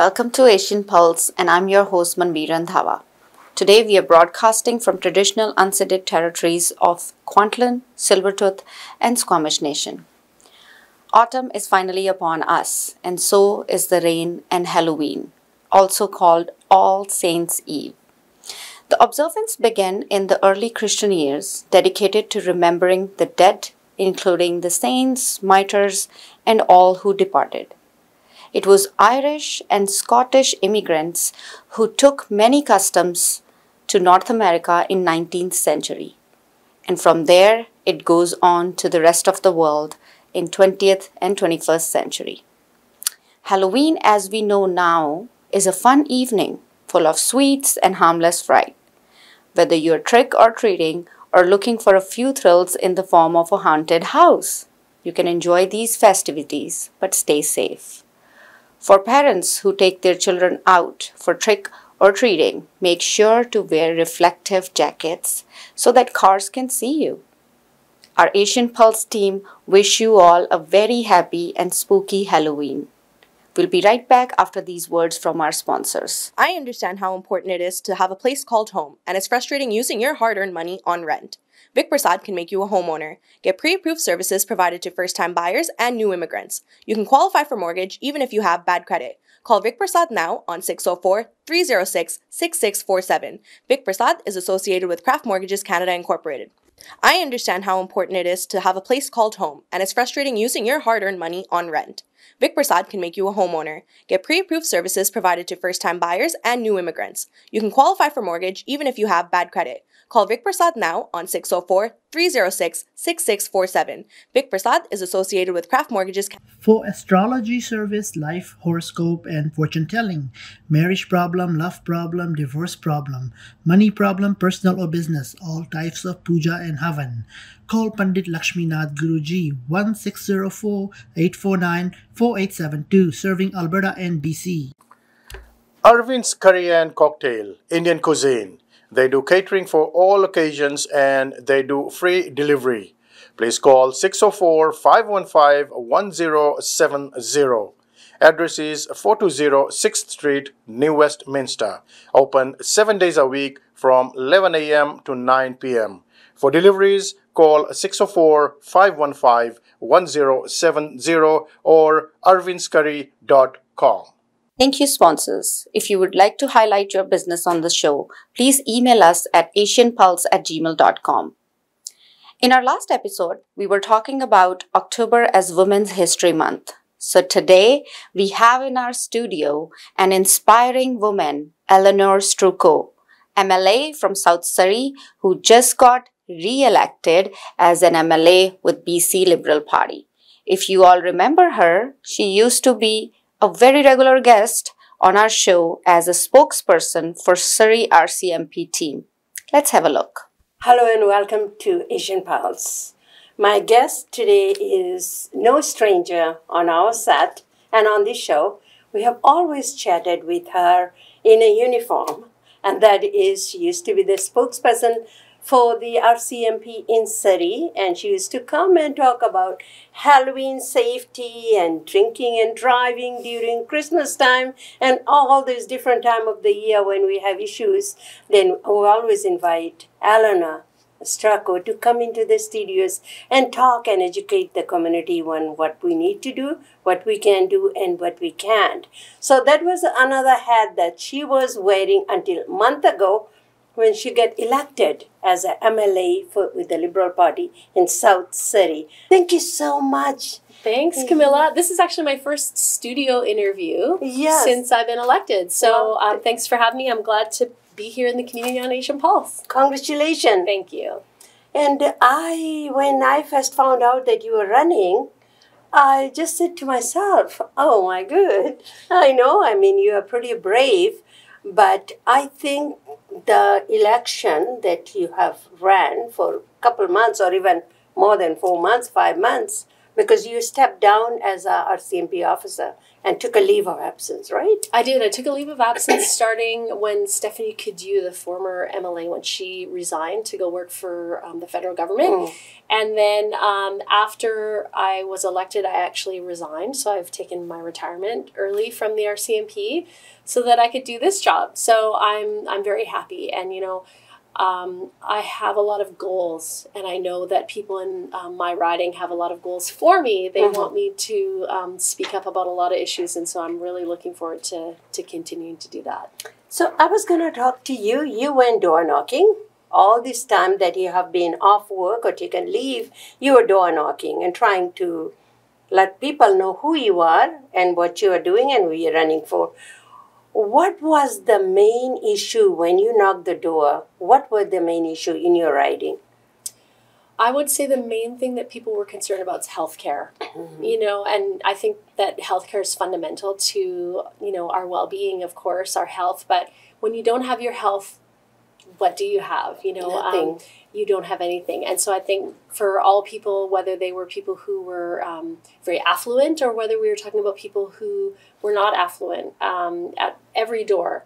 welcome to Asian Pulse, and I'm your host Manveer Randhawa. Today we are broadcasting from traditional unceded territories of Kwantlen, Silvertooth, and Squamish Nation. Autumn is finally upon us, and so is the rain and Halloween, also called All Saints' Eve. The observance began in the early Christian years, dedicated to remembering the dead, including the saints, martyrs, and all who departed. It was Irish and Scottish immigrants who took many customs to North America in 19th century. And from there, it goes on to the rest of the world in 20th and 21st century. Halloween, as we know now, is a fun evening full of sweets and harmless fright. Whether you're trick or treating or looking for a few thrills in the form of a haunted house, you can enjoy these festivities, but stay safe. For parents who take their children out for trick or treating, make sure to wear reflective jackets so that cars can see you. Our Asian Pulse team wish you all a very happy and spooky Halloween. We'll be right back after these words from our sponsors. I understand how important it is to have a place called home, and it's frustrating using your hard-earned money on rent. Vic Prasad can make you a homeowner. Get pre-approved services provided to first-time buyers and new immigrants. You can qualify for mortgage even if you have bad credit. Call Vic Prasad now on 604-306-6647. Vic Prasad is associated with Craft Mortgages Canada Incorporated. I understand how important it is to have a place called home, and it's frustrating using your hard-earned money on rent. Vic Prasad can make you a homeowner. Get pre-approved services provided to first-time buyers and new immigrants. You can qualify for mortgage even if you have bad credit. Call Vic Prasad now on 604-306-6647. Vic Prasad is associated with Craft Mortgages. For astrology service, life horoscope, and fortune telling, marriage problem, love problem, divorce problem, money problem, personal or business, all types of puja and havan. Call Pandit Lakshminath Guruji 1604-849-4872, serving Alberta and BC. Arvind's Curry and Cocktail, Indian cuisine. They do catering for all occasions and they do free delivery. Please call 604-515-1070. Address is 420 6th Street, New Westminster. Open 7 days a week from 11 a.m. to 9 p.m. For deliveries, call 604-515-1070 or arvindscurry.com. Thank you, sponsors. If you would like to highlight your business on the show, please email us at asianpulse@gmail.com. In our last episode, we were talking about October as Women's History Month. So today, we have in our studio an inspiring woman, Eleanor Strucco, MLA from South Surrey, who just got re-elected as an MLA with BC Liberal Party. If you all remember her, she used to be a very regular guest on our show as a spokesperson for Surrey RCMP team. Let's have a look. Hello and welcome to Asian Pulse. My guest today is no stranger on our set and on this show. We have always chatted with her in a uniform, and that is she used to be the spokesperson for the RCMP in Surrey, and she used to come and talk about Halloween safety and drinking and driving during Christmas time and all these different time of the year when we have issues. Then we always invite Eleanor Strucco to come into the studios and talk and educate the community on what we need to do, what we can do, and what we can't. So that was another hat that she was wearing until a month ago, when she got elected as a MLA with the Liberal Party in South Surrey. Thank you so much. Thanks, Camilla. This is actually my first studio interview since I've been elected. So thanks for having me. I'm glad to be here in the community on Asian Pulse. Congratulations. Thank you. And when I first found out that you were running, I just said to myself, oh my good, I know, you are pretty brave. But I think the election that you have ran for a couple months or even more than 4 months, 5 months, because you stepped down as a RCMP officer and took a leave of absence, right? I did. I took a leave of absence starting when Stephanie Cadieux, the former MLA, when she resigned to go work for the federal government. And then after I was elected, I actually resigned. So I've taken my retirement early from the RCMP so that I could do this job. So I'm very happy. And, you know, I have a lot of goals, and I know that people in my riding have a lot of goals for me. They want me to speak up about a lot of issues, and so I'm really looking forward to continuing to do that. So I was going to talk to you. You went door knocking. All this time that you have been off work or taken leave, you were door knocking and trying to let people know who you are and what you are doing and who you're running for. What was the main issue when you knocked the door? What were the main issue in your riding? I would say the main thing that people were concerned about is healthcare. You know, and I think that healthcare is fundamental to, you know, our well-being, of course, our health. But when you don't have your health, what do you have? You know, you don't have anything. And so I think for all people, whether they were people who were very affluent or whether we were talking about people who were not affluent, at every door,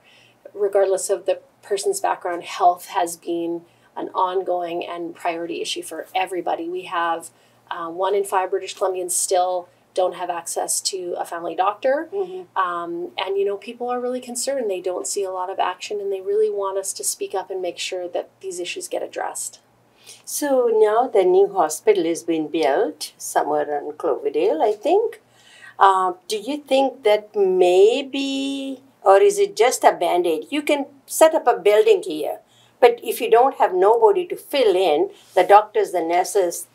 regardless of the person's background, health has been an ongoing and priority issue for everybody. We have 1 in 5 British Columbians still don't have access to a family doctor. And, you know, people are really concerned. They don't see a lot of action, and they really want us to speak up and make sure that these issues get addressed. So now the new hospital is being built somewhere in Cloverdale, I think. Do you think that maybe, or is it just a Band-Aid? You can set up a building here, but if you don't have nobody to fill in, the doctors, the nurses,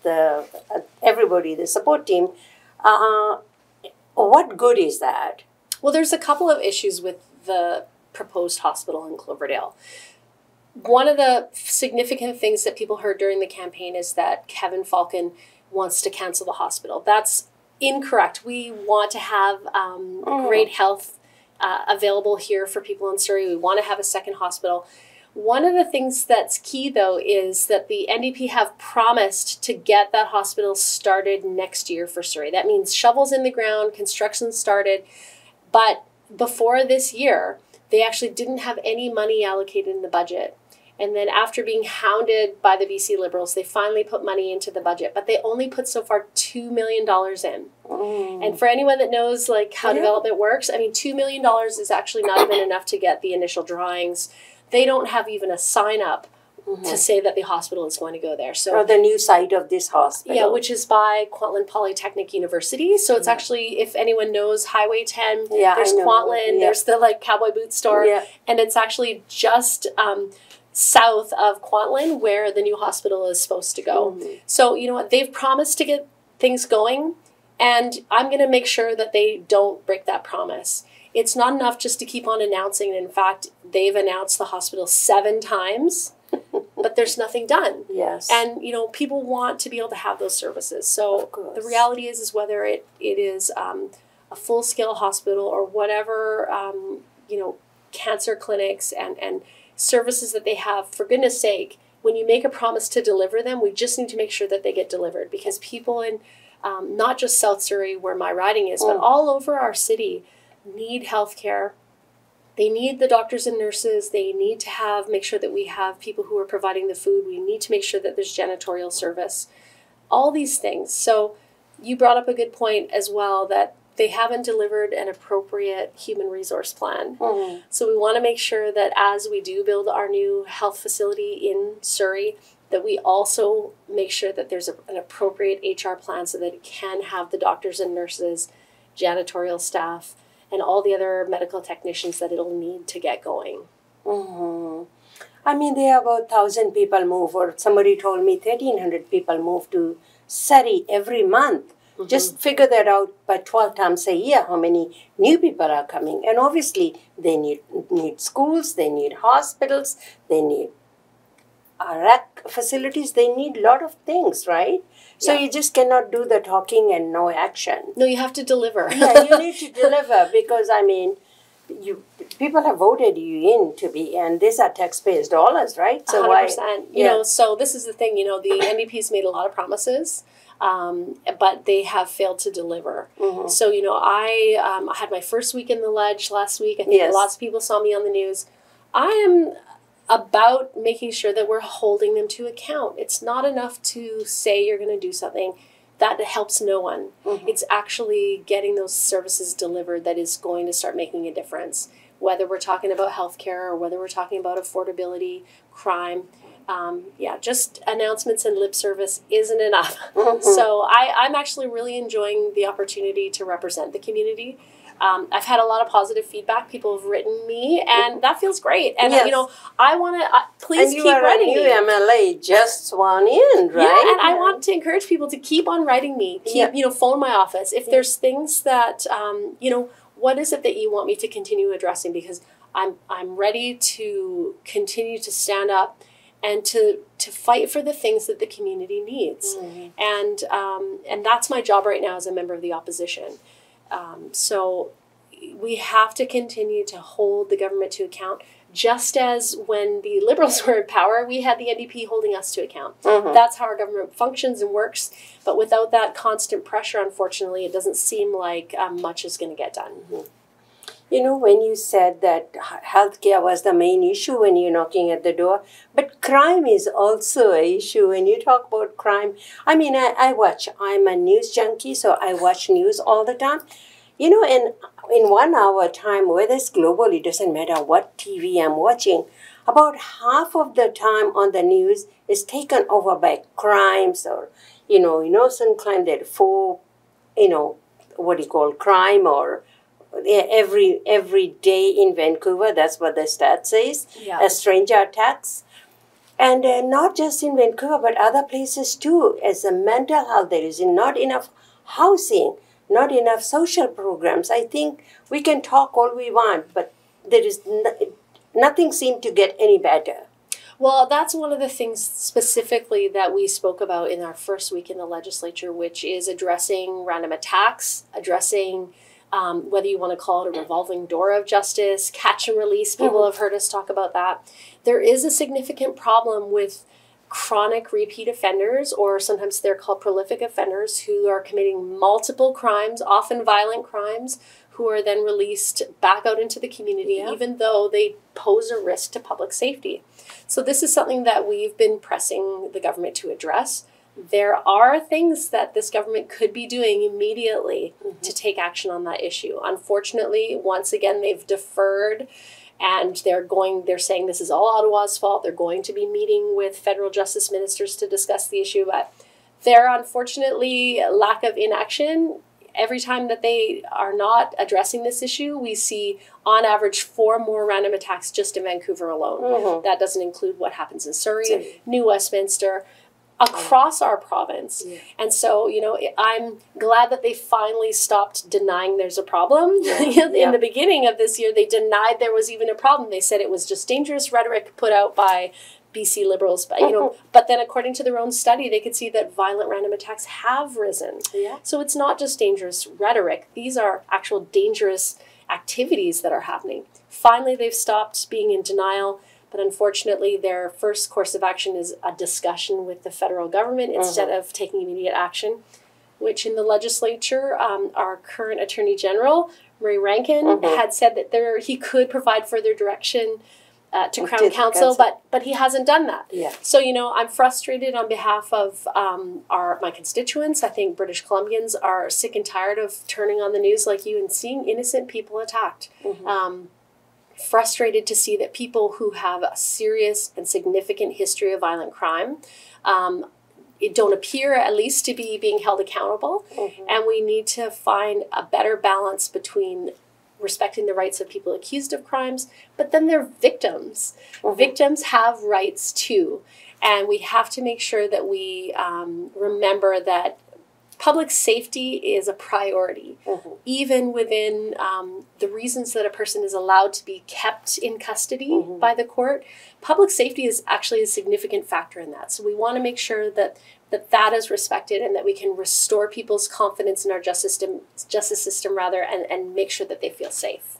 everybody, the support team, what good is that? Well, there's a couple of issues with the proposed hospital in Cloverdale. One of the significant things that people heard during the campaign is that Kevin Falcon wants to cancel the hospital. That's incorrect. We want to have great health available here for people in Surrey. We want to have a second hospital. One of the things that's key, though, is that the NDP have promised to get that hospital started next year for Surrey. That means shovels in the ground, construction started. But before this year, they actually didn't have any money allocated in the budget. And then after being hounded by the BC Liberals, they finally put money into the budget. But they only put so far $2 million in. And for anyone that knows like how development works, I mean, $2 million is actually not even enough to get the initial drawings. They don't have even a sign up to say that the hospital is going to go there. So, or the new site of this hospital. Yeah, which is by Kwantlen Polytechnic University. So it's actually, if anyone knows Highway 10, there's Kwantlen, there's the like cowboy boot store. And it's actually just south of Kwantlen where the new hospital is supposed to go. So, you know what, they've promised to get things going, and I'm going to make sure that they don't break that promise. It's not enough just to keep on announcing. In fact, they've announced the hospital 7 times, but there's nothing done. And, you know, people want to be able to have those services. So the reality is whether it is a full-scale hospital or whatever, you know, cancer clinics and services that they have, for goodness sake, when you make a promise to deliver them, we just need to make sure that they get delivered, because people in not just South Surrey, where my riding is, but all over our city need healthcare. They need the doctors and nurses. They need to make sure that we have people who are providing the food. We need to make sure that there's janitorial service, all these things. So you brought up a good point as well, that they haven't delivered an appropriate human resource plan. So we want to make sure that as we do build our new health facility in Surrey, that we also make sure that there's an appropriate HR plan so that it can have the doctors and nurses, janitorial staff, and all the other medical technicians that it'll need to get going. I mean, there are about 1,000 people move, or somebody told me 1,300 people move to Surrey every month. Just figure that out by 12 times a year, how many new people are coming. And obviously, they need schools, they need hospitals, they need rec facilities, they need a lot of things, right? So you just cannot do the talking and no action. No, you have to deliver. You need to deliver, because, I mean, people have voted you in to be, and these are taxpayers' dollars, right? So 100%. You know, so this is the thing, you know, the NDP's made a lot of promises. but they have failed to deliver. So, you know, I had my first week in the ledge last week. I think lots of people saw me on the news. I am about making sure that we're holding them to account. It's not enough to say you're going to do something. That helps no one. It's actually getting those services delivered that is going to start making a difference. Whether we're talking about healthcare or whether we're talking about affordability, crime, just announcements and lip service isn't enough. So I'm actually really enjoying the opportunity to represent the community. I've had a lot of positive feedback. People have written me, and that feels great. And, you know, I want to, please keep writing me. And you are a new MLA, just sworn in, right? Yeah, and I want to encourage people to keep on writing me. You know, phone my office. If there's things that, you know, what is it that you want me to continue addressing? Because I'm ready to continue to stand up and to fight for the things that the community needs. And that's my job right now as a member of the opposition. So we have to continue to hold the government to account, just as when the Liberals were in power, we had the NDP holding us to account. That's how our government functions and works. But without that constant pressure, unfortunately, it doesn't seem like much is going to get done. You know, when you said that healthcare was the main issue when you're knocking at the door, but crime is also an issue. When you talk about crime, I mean, I'm a news junkie, so I watch news all the time. You know, in 1 hour time, whether it's global, it doesn't matter what TV I'm watching, about half of the time on the news is taken over by crimes or, you know, innocent crime that crime or every day in Vancouver, that's what the stat says, a stranger attacks. And not just in Vancouver, but other places too. As a mental health, there is not enough housing, not enough social programs. I think we can talk all we want, but there is nothing seems to get any better. Well, that's one of the things specifically that we spoke about in our first week in the legislature, which is addressing random attacks, addressing whether you want to call it a revolving door of justice, catch and release. People have heard us talk about that. There is a significant problem with chronic repeat offenders, or sometimes they're called prolific offenders, who are committing multiple crimes, often violent crimes, who are then released back out into the community, even though they pose a risk to public safety. So this is something that we've been pressing the government to address. There are things that this government could be doing immediately to take action on that issue. Unfortunately, once again, they've deferred, and they're saying this is all Ottawa's fault. They're going to be meeting with federal justice ministers to discuss the issue, but there, unfortunately, lack of inaction. Every time that they are not addressing this issue, we see on average 4 more random attacks just in Vancouver alone. That doesn't include what happens in Surrey, New Westminster, across our province. And so, you know, I'm glad that they finally stopped denying there's a problem. In the beginning of this year, they denied there was even a problem. They said it was just dangerous rhetoric put out by BC Liberals. But, you know, but then according to their own study, they could see that violent random attacks have risen. So it's not just dangerous rhetoric. These are actual dangerous activities that are happening. Finally, they've stopped being in denial. But unfortunately, their first course of action is a discussion with the federal government instead of taking immediate action, which in the legislature, our current Attorney General, Murray Rankin, had said that he could provide further direction to Crown Counsel, but he hasn't done that. So, you know, I'm frustrated on behalf of my constituents. I think British Columbians are sick and tired of turning on the news like you and seeing innocent people attacked. Frustrated to see that people who have a serious and significant history of violent crime don't appear at least to be being held accountable. And we need to find a better balance between respecting the rights of people accused of crimes, but then they're victims. Victims have rights too. And we have to make sure that we remember that public safety is a priority, even within the reasons that a person is allowed to be kept in custody by the court. Public safety is actually a significant factor in that. So we want to make sure that that is respected and that we can restore people's confidence in our justice system and make sure that they feel safe.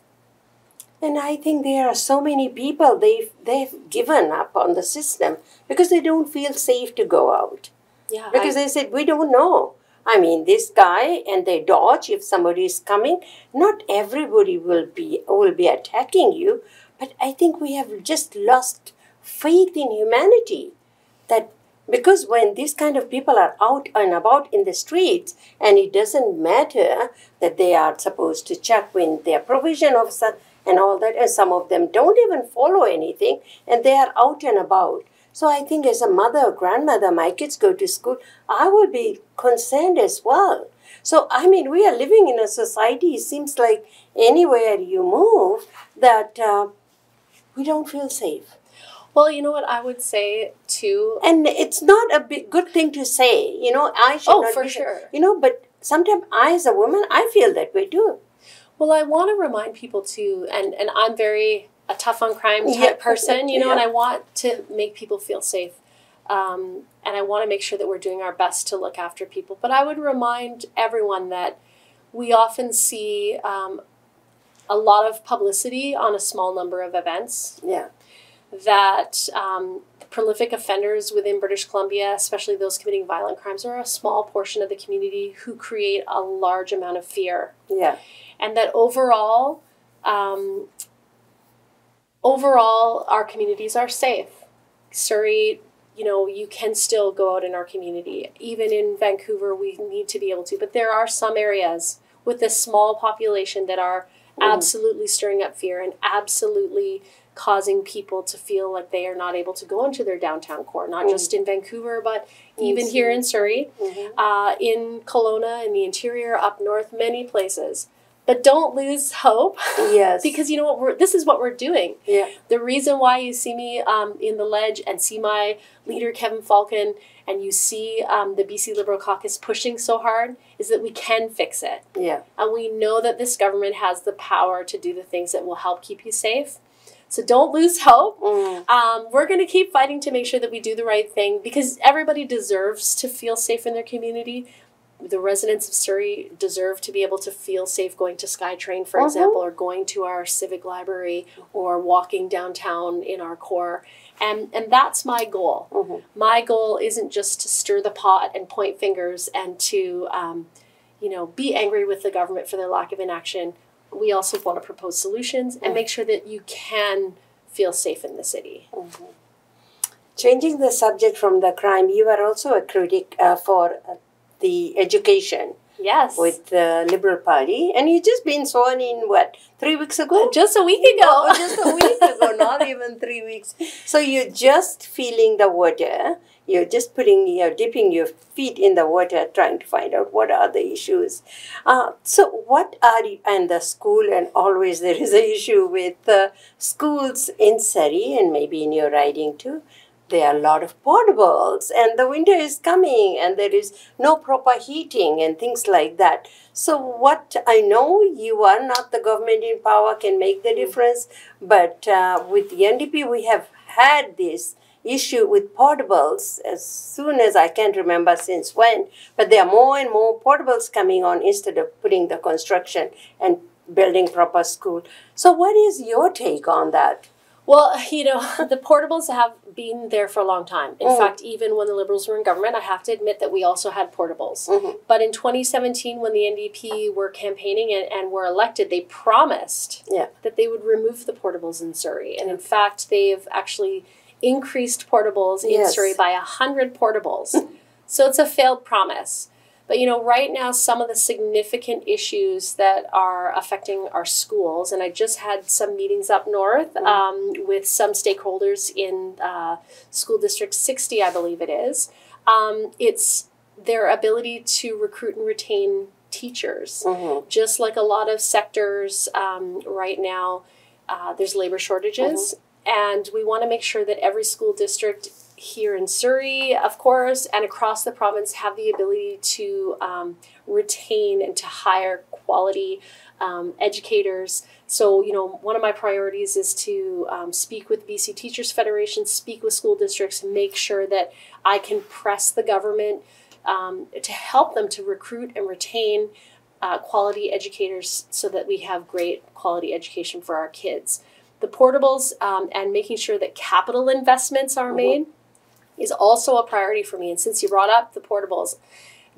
And I think there are so many people, they've given up on the system because they don't feel safe to go out. Yeah. Because they said, we don't know. I mean, this guy, and they dodge if somebody is coming. Not everybody will be attacking you, but I think we have just lost faith in humanity. That because when these kind of people are out and about in the streets, and it doesn't matter that they are supposed to check when their provision officer and all that, and some of them don't even follow anything, and they are out and about. So I think as a mother or grandmother, my kids go to school, I will be concerned as well. So, I mean, we are living in a society, it seems like anywhere you move, that we don't feel safe. Well, you know what I would say, too? And it's not a good thing to say, you know, I should not for be, sure. You know, but sometimes I, as a woman, I feel that way, too. Well, I want to remind people, too, and I'm very a tough on crime type person, you know, and I want to make people feel safe. And I want to make sure that we're doing our best to look after people. But I would remind everyone that we often see a lot of publicity on a small number of events. Yeah. That prolific offenders within British Columbia, especially those committing violent crimes, are a small portion of the community who create a large amount of fear. Yeah. And that overall, our communities are safe. Surrey, you know, you can still go out in our community. Even in Vancouver, we need to be able to. But there are some areas with this small population that are absolutely stirring up fear and absolutely causing people to feel like they are not able to go into their downtown core, not just in Vancouver, but even here in Surrey, in Kelowna, in the interior, up north, many places. But don't lose hope. Yes. Because you know what, this is what we're doing. Yeah. The reason why you see me in the ledge and see my leader, Kevin Falcon, and you see the BC Liberal Caucus pushing so hard is that we can fix it. Yeah. And we know that this government has the power to do the things that will help keep you safe. So don't lose hope. We're going to keep fighting to make sure that we do the right thing because everybody deserves to feel safe in their community. The residents of Surrey deserve to be able to feel safe going to SkyTrain, for example, or going to our civic library or walking downtown in our core. And that's my goal. My goal isn't just to stir the pot and point fingers and to, be angry with the government for their lack of inaction. We also want to propose solutions and make sure that you can feel safe in the city. Changing the subject from the crime, you are also a critic for the education. Yes. With the Liberal Party. And you just been sworn in, 3 weeks ago? Just a week ago. Oh, just a week ago, not even 3 weeks. So you're just feeling the water. You're just dipping your feet in the water, trying to find out what are the issues. So what are you, and the school, and always there is an issue with schools in Surrey and maybe in your riding too. There are a lot of portables and the winter is coming and there is no proper heating and things like that. So what I know, you are not the government in power, can make the difference. But with the NDP, we have had this issue with portables as soon as I can remember since when. But there are more and more portables coming on instead of putting the construction and building proper school. So what is your take on that? Well, the portables have been there for a long time. In fact, even when the Liberals were in government, I have to admit that we also had portables. But in 2017, when the NDP were campaigning and were elected, they promised that they would remove the portables in Surrey. And in fact, they've actually increased portables in Surrey by 100 portables. So it's a failed promise. But, right now, some of the significant issues that are affecting our schools, and I just had some meetings up north with some stakeholders in School District 60, I believe it is. It's their ability to recruit and retain teachers. Just like a lot of sectors right now, there's labor shortages. And we want to make sure that every school district here in Surrey, of course, and across the province have the ability to retain and to hire quality educators. So, one of my priorities is to speak with BC Teachers Federation, speak with school districts, make sure that I can press the government to help them to recruit and retain quality educators so that we have great quality education for our kids. The portables and making sure that capital investments are made is also a priority for me. And since you brought up the portables,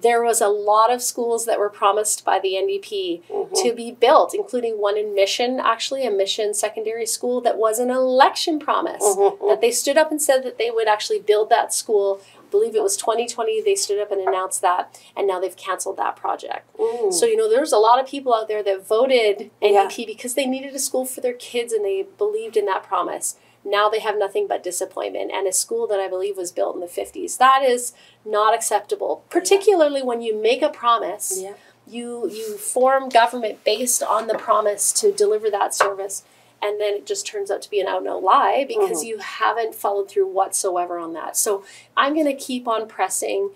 there was a lot of schools that were promised by the NDP to be built, including one in Mission, actually, a Mission secondary school that was an election promise, that they stood up and said that they would actually build that school. I believe it was 2020, they stood up and announced that, and now they've canceled that project. So, you know, there's a lot of people out there that voted NDP because they needed a school for their kids and they believed in that promise. Now they have nothing but disappointment, and a school that I believe was built in the 50s. That is not acceptable, particularly when you make a promise. You form government based on the promise to deliver that service, and then it just turns out to be an out-and-out lie because you haven't followed through whatsoever on that. So I'm going to keep on pressing,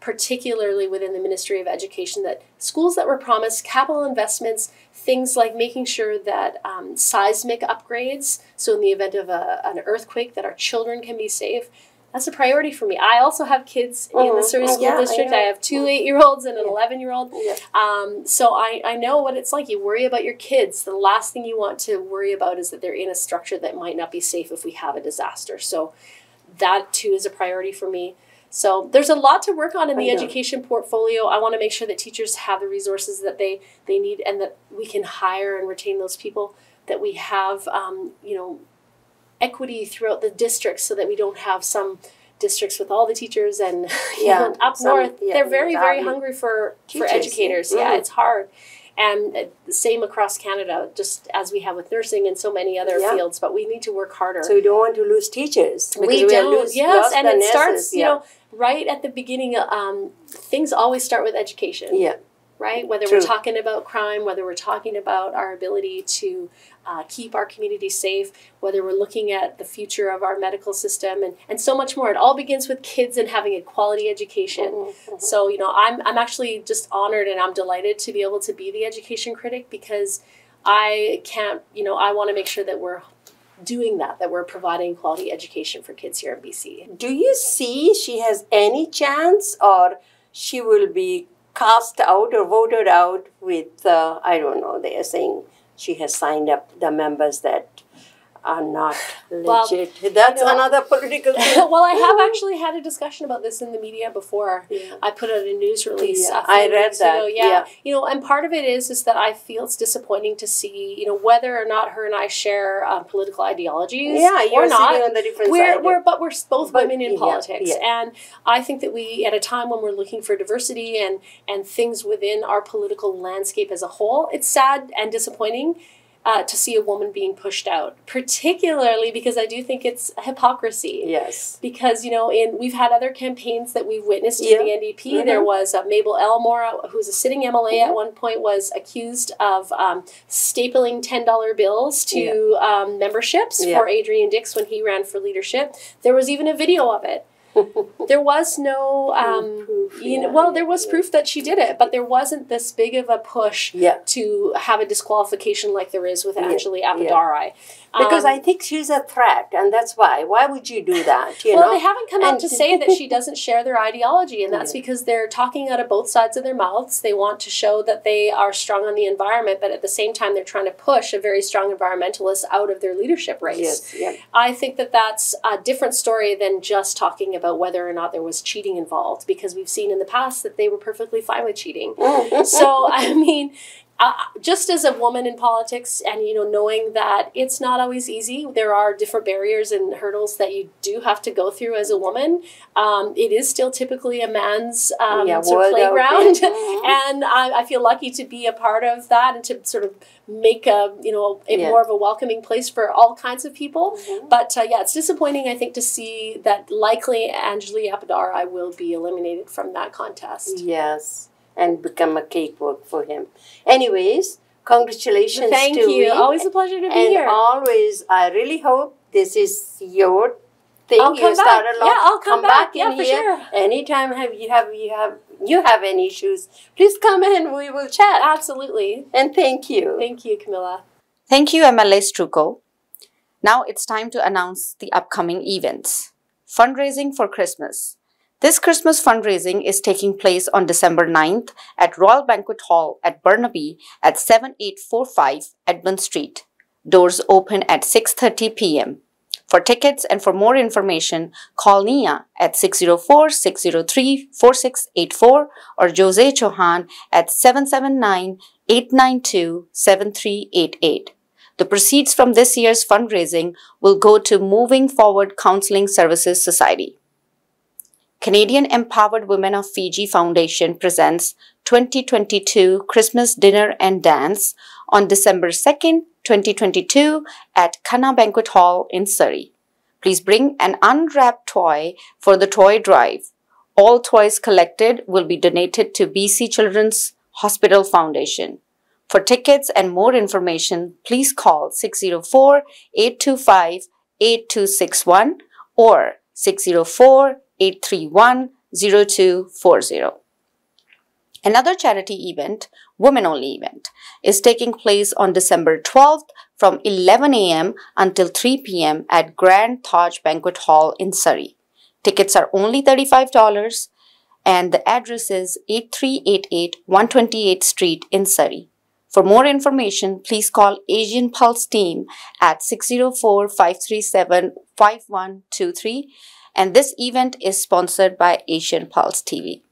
particularly within the Ministry of Education, that schools that were promised capital investments, things like making sure that seismic upgrades, so in the event of an earthquake, that our children can be safe, that's a priority for me. I also have kids in the Surrey School District. I have two 8-year-olds and an 11-year-old. So I know what it's like. You worry about your kids. The last thing you want to worry about is that they're in a structure that might not be safe if we have a disaster. So that too is a priority for me. So there's a lot to work on in the education portfolio. I want to make sure that teachers have the resources that they need, and that we can hire and retain those people, that we have, you know, equity throughout the districts, so that we don't have some districts with all the teachers and up north. They're very, very hungry for educators. It's hard. And the same across Canada, just as we have with nursing and so many other fields, but we need to work harder. So we don't want to lose teachers. We don't, yes, and it starts, you know, right at the beginning. Things always start with education. Right? Whether we're talking about crime, whether we're talking about our ability to keep our community safe, whether we're looking at the future of our medical system, and so much more. It all begins with kids and having a quality education. So, you know, I'm actually just honored and I'm delighted to be able to be the education critic, because I can't, you know, I want to make sure that we're doing that we're providing quality education for kids here in BC. Do you see she has any chance, or she will be cast out or voted out with, I don't know, they are saying she has signed up the members that are not legit. Well, that's another political thing. Well, I have actually had a discussion about this in the media before. I put out a news release. I read that. You know, and part of it is that I feel it's disappointing to see, you know, whether or not her and I share political ideologies or not. On the different side. We're both women in politics. And I think that we, at a time when we're looking for diversity and things within our political landscape as a whole, it's sad and disappointing to see a woman being pushed out, particularly because I do think it's hypocrisy. Yes. Because, you know, we've had other campaigns that we've witnessed in the NDP. There was Mabel Elmore, who's a sitting MLA at one point, was accused of stapling $10 bills to memberships for Adrian Dix when he ran for leadership. There was even a video of it. There was no, proof, there was proof that she did it, but there wasn't this big of a push to have a disqualification like there is with Anjali Appadari. Because I think she's a threat, and that's why. Why would you do that? You know? They haven't come out to say that she doesn't share their ideology, and that's because they're talking out of both sides of their mouths. They want to show that they are strong on the environment, but at the same time, they're trying to push a very strong environmentalist out of their leadership race. I think that that's a different story than just talking about whether or not there was cheating involved, because we've seen in the past that they were perfectly fine with cheating. So, I mean, just as a woman in politics, and, you know, knowing that it's not always easy, there are different barriers and hurdles that you do have to go through as a woman. It is still typically a man's sort of playground, and I feel lucky to be a part of that and to sort of make more of a welcoming place for all kinds of people. But it's disappointing, I think, to see that likely Anjali Appadari will be eliminated from that contest. Yes. And become a cakewalk for him. Anyways, congratulations Thank you. Always a pleasure to be here. And always, I really hope this is your thing. I'll come back. I'll come back in here. Sure. Anytime you have any issues, please come in. We will chat. Absolutely. And thank you. Thank you, Camilla. Thank you, MLA Struco. Now it's time to announce the upcoming events. Fundraising for Christmas. This Christmas fundraising is taking place on December 9th at Royal Banquet Hall at Burnaby at 7845 Edmund Street. Doors open at 6:30 p.m. For tickets and for more information, call Nia at 604-603-4684 or Jose Chauhan at 779-892-7388. The proceeds from this year's fundraising will go to Moving Forward Counseling Services Society. Canadian Empowered Women of Fiji Foundation presents 2022 Christmas Dinner and Dance on December 2nd, 2022 at Kanna Banquet Hall in Surrey. Please bring an unwrapped toy for the toy drive. All toys collected will be donated to BC Children's Hospital Foundation. For tickets and more information, please call 604-825-8261 or 604-831-0240. Another charity event, Women Only event, is taking place on December 12th from 11 a.m. until 3 p.m. at Grand Taj Banquet Hall in Surrey. Tickets are only $35 and the address is 8388 128th Street in Surrey. For more information, please call Asian Pulse team at 604-537-5123, and this event is sponsored by Asian Pulse TV.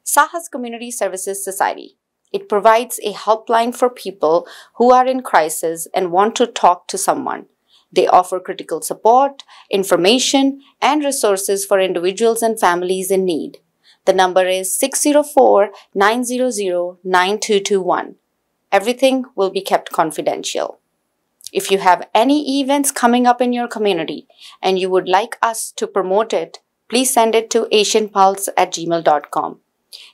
Sahas Community Services Society. It provides a helpline for people who are in crisis and want to talk to someone. They offer critical support, information, and resources for individuals and families in need. The number is 604-900-9221. Everything will be kept confidential. If you have any events coming up in your community and you would like us to promote it, please send it to asianpulse@gmail.com.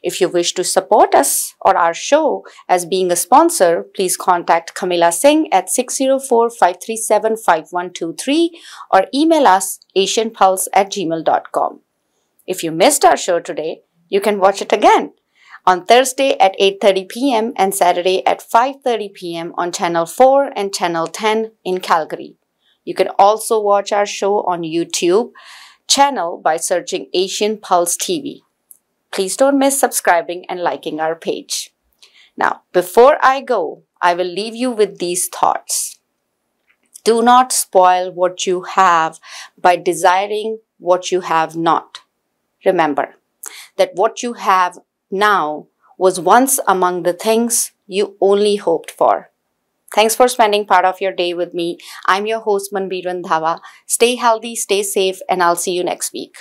If you wish to support us or our show as being a sponsor, please contact Kamila Singh at 604-537-5123 or email us asianpulse@gmail.com. If you missed our show today, you can watch it again on Thursday at 8:30 p.m. and Saturday at 5:30 p.m. on Channel 4 and Channel 10 in Calgary. You can also watch our show on YouTube channel by searching Asian Pulse TV. Please don't miss subscribing and liking our page. Now, before I go, I will leave you with these thoughts. Do not spoil what you have by desiring what you have not. Remember that what you have now was once among the things you only hoped for. Thanks for spending part of your day with me. I'm your host Manbee Randhawa. Stay healthy, stay safe, and I'll see you next week.